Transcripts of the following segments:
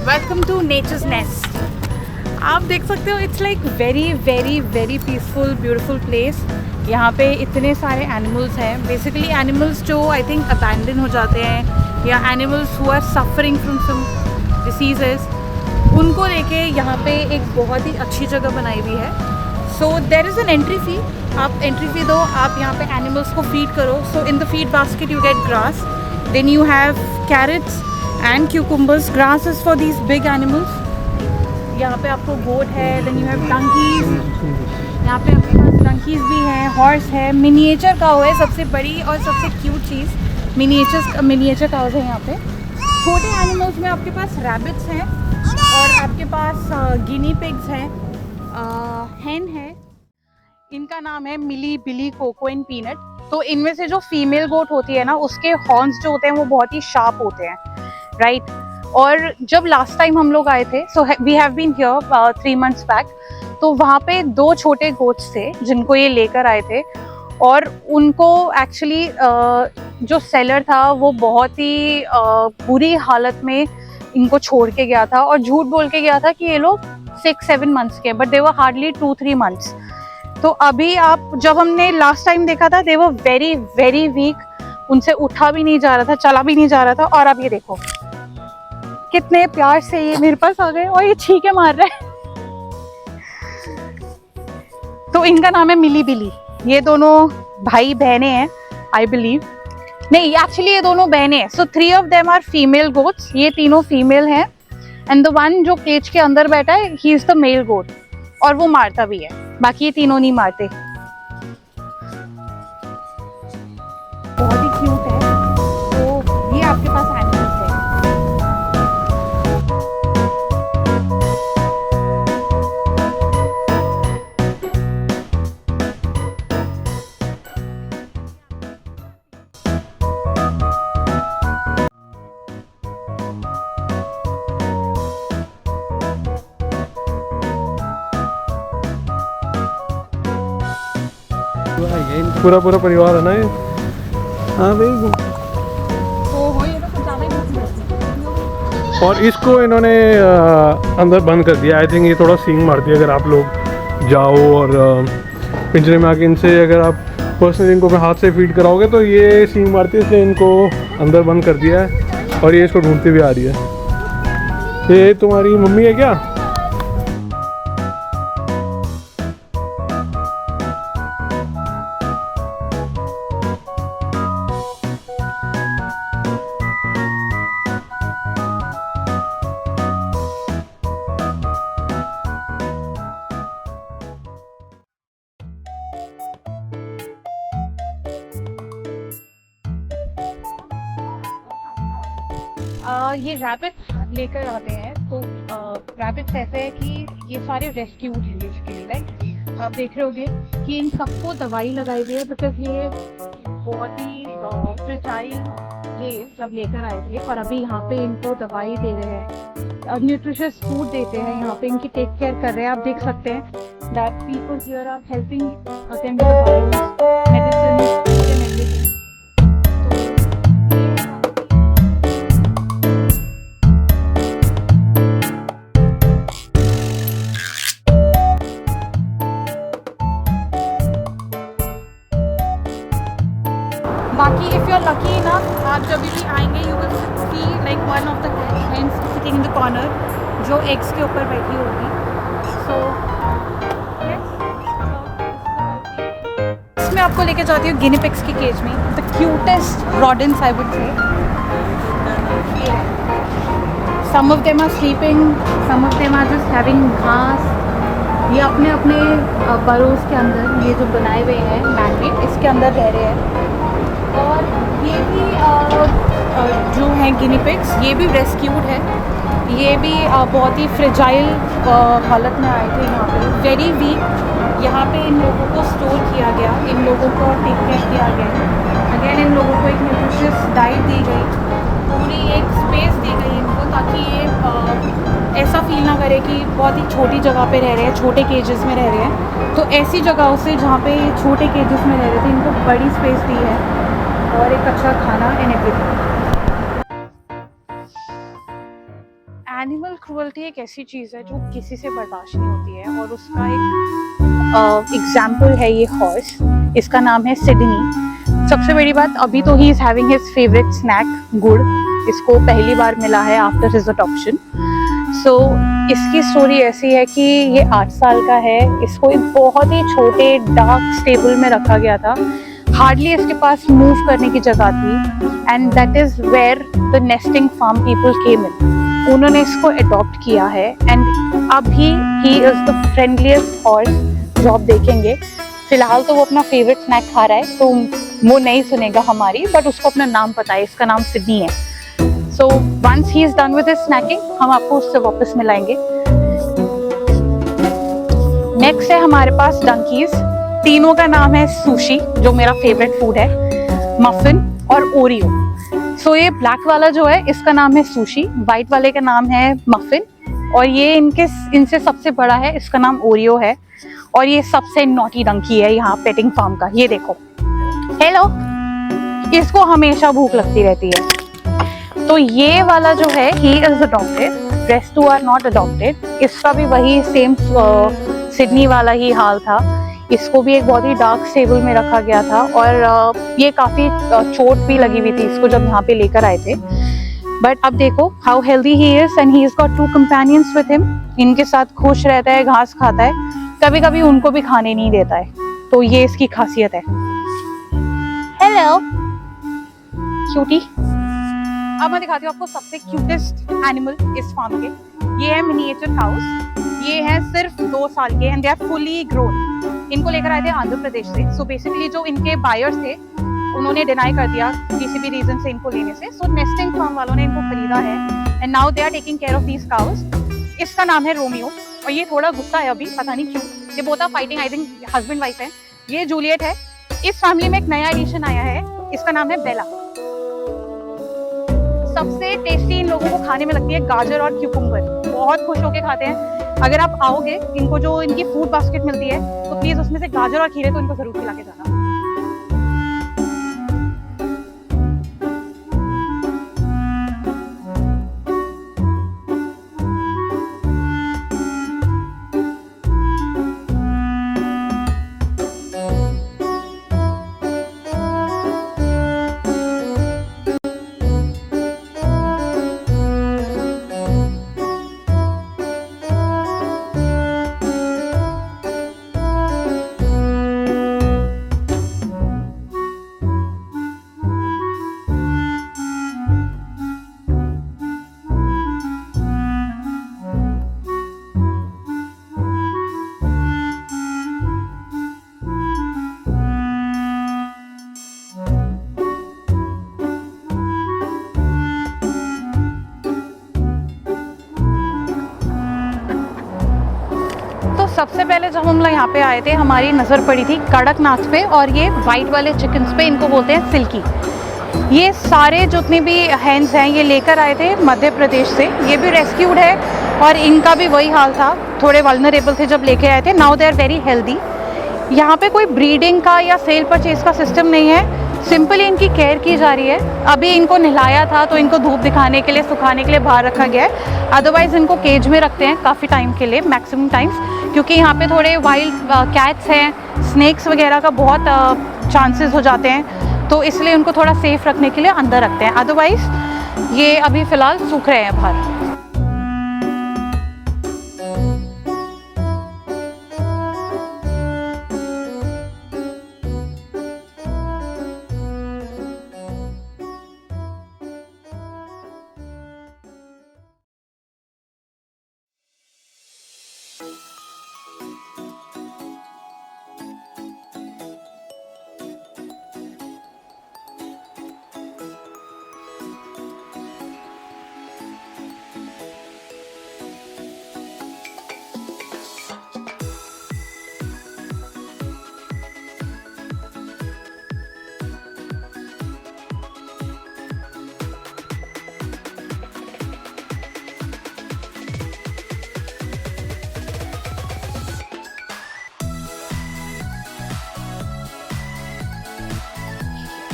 Welcome to natures nest. आप देख सकते हो it's like very very very peaceful beautiful place. यहाँ पे इतने सारे एनिमल्स हैं, बेसिकली एनिमल्स जो आई थिंक अबैंडन हो जाते हैं या animals who are suffering from some diseases, उनको लेके यहाँ पे एक बहुत ही अच्छी जगह बनाई हुई है। So there is an entry fee, आप एंट्री फ़ी दो, आप यहाँ पे एनिमल्स को फीड करो। So in the feed basket you get grass, then you have carrots and cucumbers. Grass is for these big animals. यहाँ पे आपको गोट है, then you have donkeys. यहाँ पे आपके पास donkeys भी हैं, हॉर्स है, मिनिएचर काऊ है, सबसे बड़ी और सबसे क्यूट चीज़ मिनिएचर काउज है यहाँ पे। छोटे एनिमल्स में आपके पास रैबिट्स हैं और आपके पास गिनी पिग्स हैं, हैन है, इनका नाम है मिली, बिली, कोको एंड पीनट। तो इनमें से जो फीमेल गोट होती है ना, उसके हॉर्न्स जो होते हैं वो बहुत ही शार्प होते हैं, राइट। और जब लास्ट टाइम हम लोग आए थे, so we have been here 3 months back, तो वहाँ पे 2 छोटे गोट्स थे जिनको ये लेकर आए थे। और उनको एक्चुअली जो सेलर था वो बहुत ही बुरी हालत में इनको छोड़ के गया था और झूठ बोल के गया था कि ये लोग 6-7 months के, but they were hardly 2-3 months। तो अभी आप जब हमने लास्ट टाइम देखा था, दे वर वेरी वेरी वीक, उनसे उठा भी नहीं जा रहा था, चला भी नहीं जा रहा था। और अब ये देखो कितने प्यार से ये मेरे पास आ गए और ये छींके मार रहे हैं। तो इनका नाम है मिली, बिली। ये दोनों भाई बहनें हैं आई बिलीव, नहीं एक्चुअली ये दोनों बहनें हैं। So 3 of them are female goats, ये तीनों फीमेल हैं एंड द वन जो केज के अंदर बैठा है he is the male goat, और वो मारता भी है, बाकी ये तीनों नहीं मारते। बहुत ही क्यूट है। तो ये आपके पास एनिमल्स है। पूरा परिवार है ना ये। हाँ भाई, और इसको इन्होंने अंदर बंद कर दिया। आई थिंक ये थोड़ा सींग मारती है। अगर आप लोग जाओ और पिंजरे में आके इनसे अगर आप पर्सनली इनको हाथ से फीड कराओगे तो ये सींग मारती है, इसलिए इनको अंदर बंद कर दिया है। और ये इसको ढूंढती भी आ रही है। ये तुम्हारी मम्मी है क्या? ये रैबिट्स लेकर आते हैं। तो रैबिट्स ऐसे है कि ये सारे रेस्क्यूड हैं बेसिकली, राइट। आप देख रहे होगे कि इन सबको दवाई लगाई हुई है, बिकॉज ये बहुत ही फ्रेजाइल ये सब लेकर आए थे। और अभी यहाँ पे इनको दवाई दे रहे हैं, न्यूट्रिशियस फूड देते हैं, यहाँ पे इनकी टेक केयर कर रहे हैं। आप देख सकते हैं that people here are helping them with the medicine. बाकी इफ़ यू आर लकी ना, आप जब भी आएंगे you will see like one of the hens sitting in the corner, जो एग्स के ऊपर बैठी होगी। सो इसमें आपको लेके जाती हूँ गिनी पिग्स की केज में। The cutest rodents I would say. Some of them are sleeping, some of them are just having घास। ये अपने अपने बरोज के अंदर, ये जो बनाए हुए हैं मैनमेड, इसके अंदर रह रहे हैं। और ये भी जो हैं गिनी पिग्स, ये भी रेस्क्यूड है। ये भी बहुत ही फ्रेजाइल हालत में आए थे यहाँ पे, वेरी वीक। यहाँ पे इन लोगों को स्टोर किया गया, इन लोगों को टेक केयर किया गया। अगेन इन लोगों को एक न्यूट्रिशियस डाइट दी गई, पूरी एक स्पेस दी गई इनको, ताकि ये ऐसा फील ना करे कि बहुत ही छोटी जगह पे रह रहे हैं, छोटे केजेस में रह रहे हैं। तो ऐसी जगहों से जहाँ पे छोटे केजेस में रह रहे थे, इनको बड़ी स्पेस दी है और एक अच्छा खाना एंड एवरीथिंग। एनिमल क्रूअल्टी एक ऐसी चीज़ है जो किसी से बर्दाश्त नहीं होती है, और उसका एक एग्जाम्पल है ये हॉर्स। इसका नाम है सिडनी। सबसे बड़ी बात, अभी तो he is having his favourite snack gur. इसको पहली बार मिला है आफ्टर हिज अडॉप्शन। सो इसकी स्टोरी ऐसी है कि ये 8 साल का है। इसको एक बहुत ही छोटे डार्क स्टेबल में रखा गया था। हार्डली इसके पास मूव करने की जगह थी, and that is where the nesting farm people came in. उन्होंने इसको अडॉप्ट किया है, एंड अभी ही इज़ द फ्रेंडलीस्ट हॉर्स जो आप देखेंगे। फिलहाल तो वो अपना फेवरेट स्नैक खा रहा है, तो वो नहीं सुनेगा हमारी, बट उसको अपना नाम पता है। इसका नाम सिडनी है। So once he is done with his snacking, हम आपको उससे वापस मिलाएंगे। नेक्स्ट है हमारे पास डंकीज। तीनों का नाम है सुशी, जो मेरा फेवरेट फूड है, मफिन और ओरियो। सो ये ब्लैक वाला जो है, इसका नाम है सुशी, वाइट वाले का नाम है मफिन, और ये इनसे सबसे बड़ा है, इसका नाम ओरियो है। और ये सबसे नॉटी डंकी है यहाँ पेटिंग फार्म का। ये देखो, हेलो, इसको हमेशा भूख लगती रहती है। तो ये वाला जो है, he is adopted, rest two are not adopted. इसका भी वही सेम सिडनी वाला ही हाल था। इसको भी एक बहुत ही डार्क स्टेबल में रखा गया था, और ये काफी चोट भी लगी हुई थी इसको जब यहाँ पे लेकर आए थे। बट अब देखो how healthy he is, and he is got 2 companions with him. इनके साथ खुश रहता है, घास खाता है, कभी कभी उनको भी खाने नहीं देता है। तो ये इसकी खासियत है। Hello cutie. अब मैं दिखाती हूँ आपको सबसे क्यूटेस्ट एनिमल इस फार्म के। ये है मिनिएचर काउस। ये है सिर्फ 2 साल के, and they are fully grown. इनको लेकर आए थे आंध्र प्रदेश से। सो बेसिकली जो इनके बायर्स थे, उन्होंने डिनाई कर दिया किसी भी रीजन से इनको लेने से। सो नेस्टिंग फार्म वालों ने इनको खरीदा है, and now they are taking care of these cows. इसका नाम है रोमियो, और ये थोड़ा गुस्सा है अभी, पता नहीं क्यों। ये both are fighting, I think husband wife है। ये जूलियट है। इस फैमिली में एक नया एडिशन आया है, इसका नाम है बेला। सबसे टेस्टी इन लोगों को खाने में लगती है गाजर और क्यूकुम्बर। बहुत खुश होके खाते हैं। अगर आप आओगे, इनको जो इनकी फूड बास्केट मिलती है, तो प्लीज उसमें से गाजर और खीरे तो इनको जरूर खिला के जाना। सबसे पहले जब हम लोग यहाँ पे आए थे, हमारी नज़र पड़ी थी कड़कनाथ पे, और ये वाइट वाले चिकन्स पे। इनको बोलते हैं सिल्की। ये सारे जितने भी हैंड्स हैं, ये लेकर आए थे मध्य प्रदेश से। ये भी रेस्क्यूड है, और इनका भी वही हाल था, थोड़े वल्नरेबल थे जब लेके आए थे। Now they are very healthy. यहाँ पे कोई ब्रीडिंग का या सेल परचेज का सिस्टम नहीं है, सिंपली इनकी केयर की जा रही है। अभी इनको नहलाया था, तो इनको धूप दिखाने के लिए, सुखाने के लिए बाहर रखा गया है। अदरवाइज इनको केज में रखते हैं काफ़ी टाइम के लिए, मैक्सिमम टाइम्स, क्योंकि यहाँ पे थोड़े वाइल्ड कैट्स हैं, स्नेक्स वगैरह का बहुत चांसेस हो जाते हैं, तो इसलिए उनको थोड़ा सेफ रखने के लिए अंदर रखते हैं। अदरवाइज ये अभी फ़िलहाल सूख रहे हैं बाहर।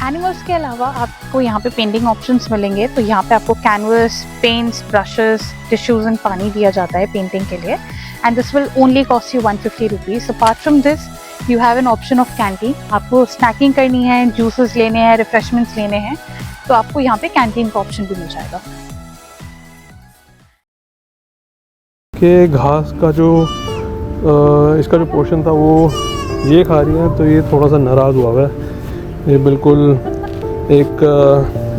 एनिमल्स के अलावा आपको यहाँ पे पेंटिंग ऑप्शंस मिलेंगे। तो यहाँ पे आपको canvas, paints, brushes, tissues and पानी दिया जाता है पेंटिंग के लिए, and this will only cost you 150 rupees. Apart from this you have an option of canteen. आपको स्नैकिंग करनी है, जूसेस लेने हैं, रिफ्रेशमेंट्स लेने हैं, तो आपको यहाँ पे कैंटीन का ऑप्शन भी मिल जाएगा। के घास का जो इसका जो पोर्शन था वो ये खा रही है, तो ये थोड़ा सा नाराज़ हुआ है। ये बिल्कुल एक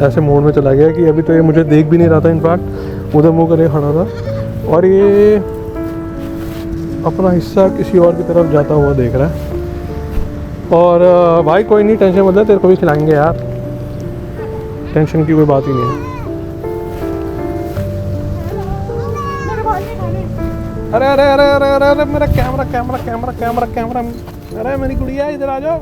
ऐसे मोड में चला गया कि अभी तो ये मुझे देख भी नहीं रहा था, इनफैक्ट उधर मुँह करके खड़ा था, और ये अपना हिस्सा किसी और की तरफ जाता हुआ देख रहा है। और भाई कोई नहीं, टेंशन मत ले, तेरे को भी खिलाएंगे यार, टेंशन की कोई बात ही नहीं है। अरे अरे अरे अरे अरे अरे मेरा camera camera camera camera camera, अरे मेरी गुड़िया इधर आ जाओ।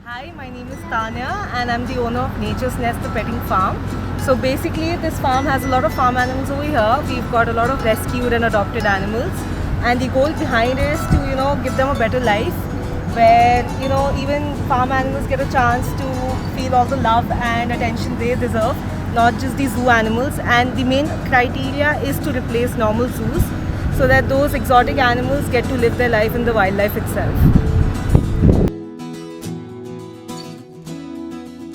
Hi, my name is Tanya and I'm the owner of Nature's Nest, the petting farm. So basically this farm has a lot of farm animals over here. We've got a lot of rescued and adopted animals, and the goal behind it is to, you know, give them a better life where, you know, even farm animals get a chance to feel all the love and attention they deserve, not just the zoo animals. And the main criteria is to replace normal zoos so that those exotic animals get to live their life in the wildlife itself.